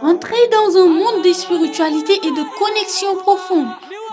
Entrez dans un monde de spiritualité et de connexion profonde.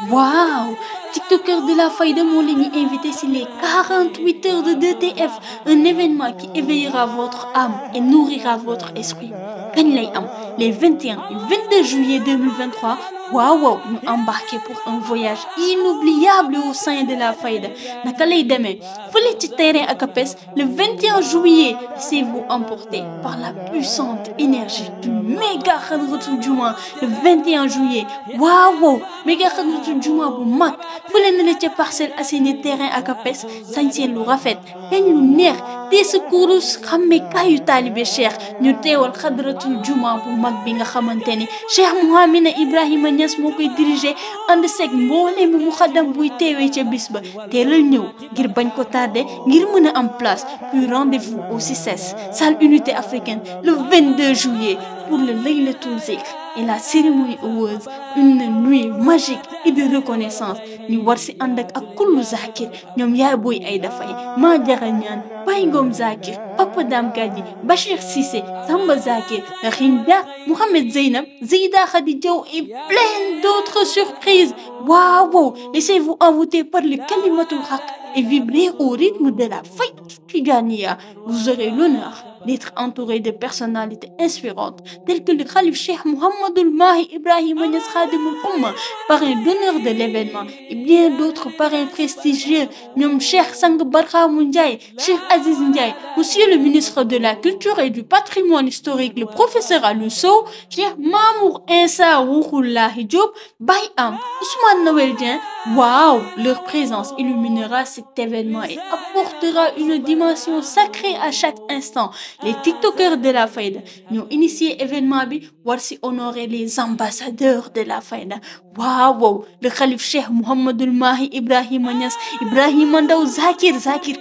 Waouh! TikTokers de la Fayda moo leen di invité sur les 48 heures de DTF, un événement qui éveillera votre âme et nourrira votre esprit. Kañ lay am les 21 et 22 juillet 2023. Waaw ñu embarqué pour un voyage inoubliable au sein de la Fayda. Naka lay demee fële ci terrain Akapes le 21 juillet, laissez-vous emporter par la puissante énergie du méga Hadratul Juma le 21 juillet. Waaw méga Hadratul Juma bu mag fële na la ca Parcelles Assainies terrain Akapes, sañseen lu rafet kañ lu neex te sa kurus xamme kaayu taalibe Cheikh ñu teewal Hadratul Juma bu mag bi nga xamante ni Cheikh Mouhamina Ibrahima Niass moo koy dirigé ànd seeg mbooleem mu xaddam buy teewee ca bis ba teelal ñëw ngir bañ ko tardé ngir mën a am place. Puis rendez-vous au CICES salle unité africaine le 22 juillet pour le Laylatul Zikr et la cérémonie awards, une nuit magique et de reconnaissance. ñu war si ànd ak kullu Zakir ñoom yaay booy ay dafay maa jara ñaan Baye Ngom Zakir, Papa Dam Gadji, Bachir Cissé, Samba Zakir, Rinda, Mohamed Zeynab, Zeyda Khady Diaw et plein d'autres surprises. Waouh! Laissez-vous envoûter par le Kalimatul Haq et vibrer au rythme de la Fayda Tijaniyya. Vous aurez l'honneur d'être entouré de personnalités inspirantes telles que le Khalif Cheikh Mouhamadoul Mahi Ibrahima Niass Khadimoul Oumma, parrain d'honneur de l'événement, et bien d'autres parrains prestigieux, ñoom Cheikh Sang Barhamou Ndiaye, Cheikh Aziz Ndiaye, Monsieur le ministre de la Culture et du Patrimoine historique, le professeur Aliou Sow, Cheikh Mamour Insa Rouhoulahi Diop, Baye Am, Ousmane Noël Dieng. Waouh! Leur présence illuminera cet événement et apportera une dimension sacrée à chaque instant. Les TikTokers de la Fayda ñoo initié événement bi war si honorer les ambassadeurs de la Fayda. Waouh! Le Khalif Cheikh Mouhamadoul Mahi Ibrahima Niass, Ibrahima Ndaw Zakir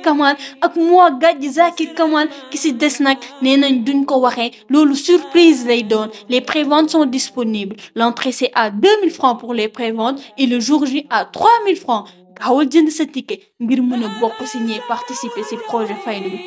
Kamal ak moi Gadji Zakir Kamal ki si des nag nee nañ duñ ko waxee loolu surprise lay doon. Les préventes sont disponibles. L'entrée c'est à 2000 francs pour les préventes et le jour J à 3000 francs. gaawal jënd sa ticket ngir mën a bokk si ñi participer si projet Fayda bi.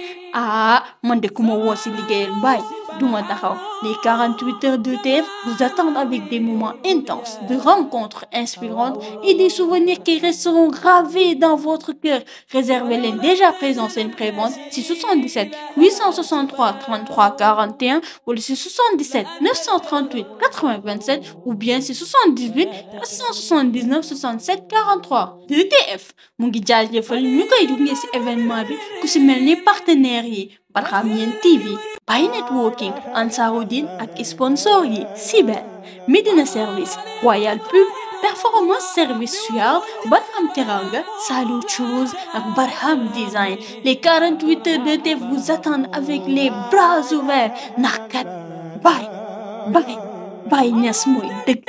Man de ku ma woo si liggéeyal Baye duma taxaw. Les 48 heures d'ETF vous attendent avec des moments intenses, de rencontres inspirantes et des souvenirs qui resteront gravés dans votre cœur. Réservez-les déjà présents sur une prévente si 77 863 33 41 ou le 77 938 80 27 ou bien si 78 479 67 43. DTF mu ngi jaajëfal ñu koy gunge si événement bi ku si mel ni partenaires yi Barhamiennes TV, Baye Networking, Ansaroudine ak sponsor yi Sibel, Medina Service, Royal Pub, Performance Service Suar, Barham Teranga, Salou Choose ak Barham Design. Les 48 heures de DTF vous attendent avec les bras ouverts ndax kat Baye Niass mooy dëgg.